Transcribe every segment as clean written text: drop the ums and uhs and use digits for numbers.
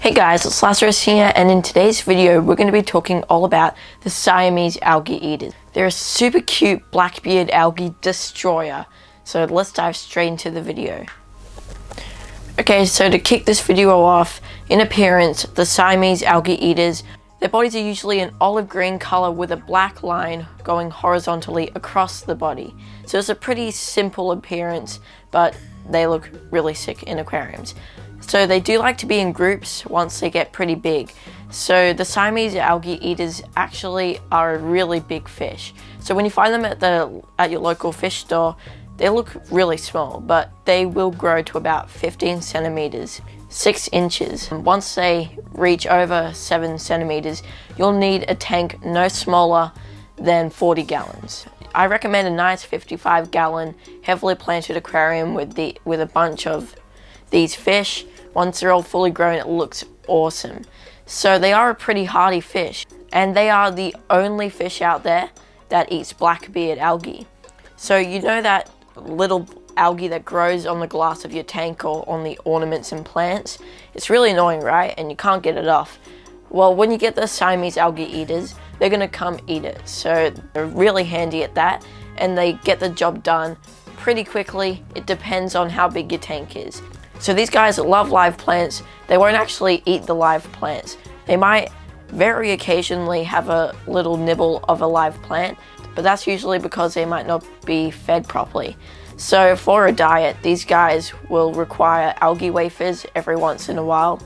Hey guys, it's Lazarus here, and in today's video we're going to be talking all about the Siamese algae eaters. They're a super cute blackbeard algae destroyer, so let's dive straight into the video. Okay, so to kick this video off, in appearance, the Siamese algae eaters, their bodies are usually an olive green color with a black line going horizontally across the body. So it's a pretty simple appearance, but they look really sick in aquariums. So they do like to be in groups once they get pretty big. So the Siamese algae eaters actually are a really big fish. So when you find them at your local fish store, they look really small, but they will grow to about 15 centimeters, 6 inches. And once they reach over 7 centimeters, you'll need a tank no smaller than 40 gallons. I recommend a nice 55-gallon, heavily planted aquarium with a bunch of these fish. Once they're all fully grown, it looks awesome. So they are a pretty hardy fish, and they are the only fish out there that eats blackbeard algae. So you know that little algae that grows on the glass of your tank or on the ornaments and plants? It's really annoying, right? And you can't get it off. Well, when you get the Siamese algae eaters, they're gonna come eat it. So they're really handy at that, and they get the job done pretty quickly. It depends on how big your tank is. So these guys love live plants. They won't actually eat the live plants. They might very occasionally have a little nibble of a live plant, but that's usually because they might not be fed properly. So for a diet, these guys will require algae wafers every once in a while.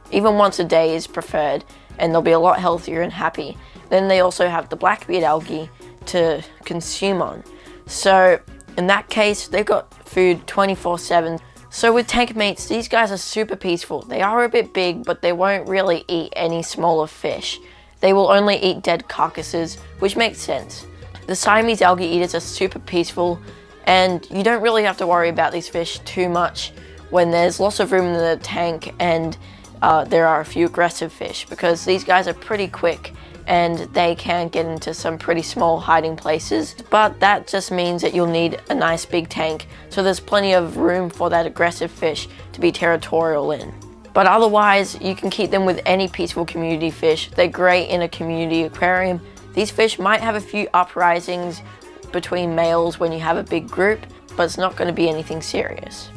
Even once a day is preferred, and they'll be a lot healthier and happy. Then they also have the blackbeard algae to consume on. So in that case, they've got food 24/7. So with tank mates, these guys are super peaceful. They are a bit big, but they won't really eat any smaller fish. They will only eat dead carcasses, which makes sense. The Siamese algae eaters are super peaceful, and you don't really have to worry about these fish too much when there's lots of room in the tank and there are a few aggressive fish, because these guys are pretty quick and they can get into some pretty small hiding places. But that just means that you'll need a nice big tank, so there's plenty of room for that aggressive fish to be territorial in. But otherwise, you can keep them with any peaceful community fish. They're great in a community aquarium. These fish might have a few uprisings between males when you have a big group, but it's not going to be anything serious.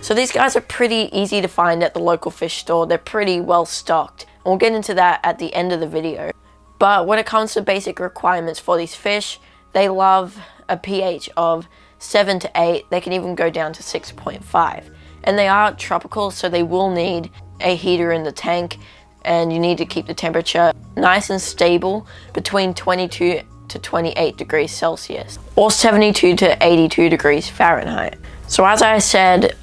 So these guys are pretty easy to find at the local fish store. They're pretty well stocked. And we'll get into that at the end of the video. But when it comes to basic requirements for these fish, they love a pH of 7 to 8. They can even go down to 6.5. And they are tropical, so they will need a heater in the tank, and you need to keep the temperature nice and stable between 22 to 28 degrees Celsius or 72 to 82 degrees Fahrenheit. So as I said,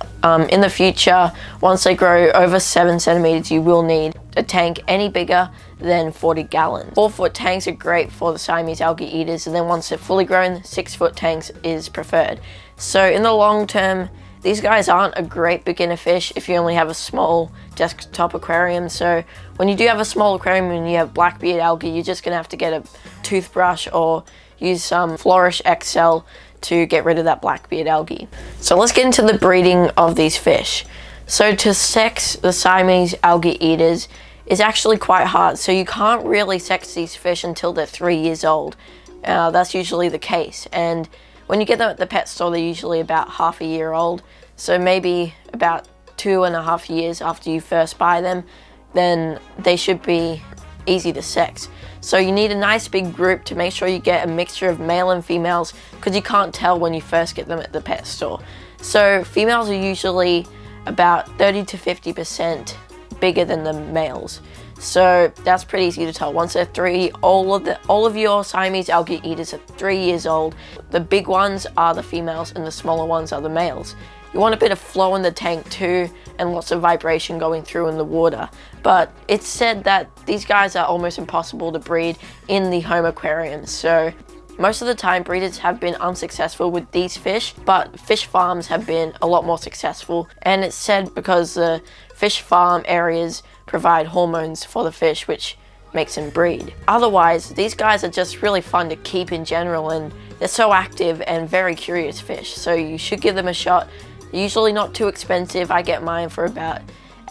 in the future, once they grow over 7 centimeters, you will need a tank any bigger than 40 gallons. 4-foot tanks are great for the Siamese algae eaters, and then once they're fully grown, 6-foot tanks is preferred. So in the long term, these guys aren't a great beginner fish if you only have a small desktop aquarium. So when you do have a small aquarium and you have blackbeard algae, you're just gonna have to get a toothbrush or use some Flourish XL to get rid of that blackbeard algae. So let's get into the breeding of these fish. So to sex the Siamese algae eaters is actually quite hard. So you can't really sex these fish until they're 3 years old. That's usually the case. And when you get them at the pet store, they're usually about half a year old. So maybe about 2.5 years after you first buy them, then they should be easy to sex. So you need a nice big group to make sure you get a mixture of male and females, because you can't tell when you first get them at the pet store. So females are usually about 30 to 50% bigger than the males. So that's pretty easy to tell. Once they're 3, all of your Siamese algae eaters are 3 years old. The big ones are the females and the smaller ones are the males. You want a bit of flow in the tank too, and lots of vibration going through in the water. But it's said that these guys are almost impossible to breed in the home aquariums. So most of the time, breeders have been unsuccessful with these fish, but fish farms have been a lot more successful. And it's said because the fish farm areas provide hormones for the fish, which makes them breed. Otherwise, these guys are just really fun to keep in general, and they're so active and very curious fish. So you should give them a shot. They're usually not too expensive. I get mine for about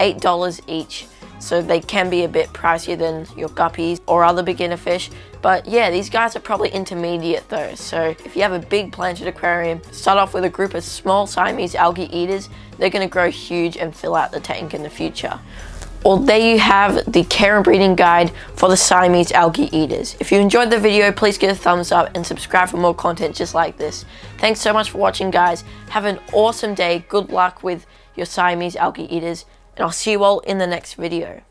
$8 each. so they can be a bit pricier than your guppies or other beginner fish. But yeah, these guys are probably intermediate though, so if you have a big planchet aquarium, start off with a group of small Siamese algae eaters. They're going to grow huge and fill out the tank in the future. Well, there you have the care and breeding guide for the Siamese algae eaters. If you enjoyed the video, please give it a thumbs up and subscribe for more content just like this. Thanks so much for watching, guys. Have an awesome day. Good luck with your Siamese algae eaters, and I'll see you all in the next video.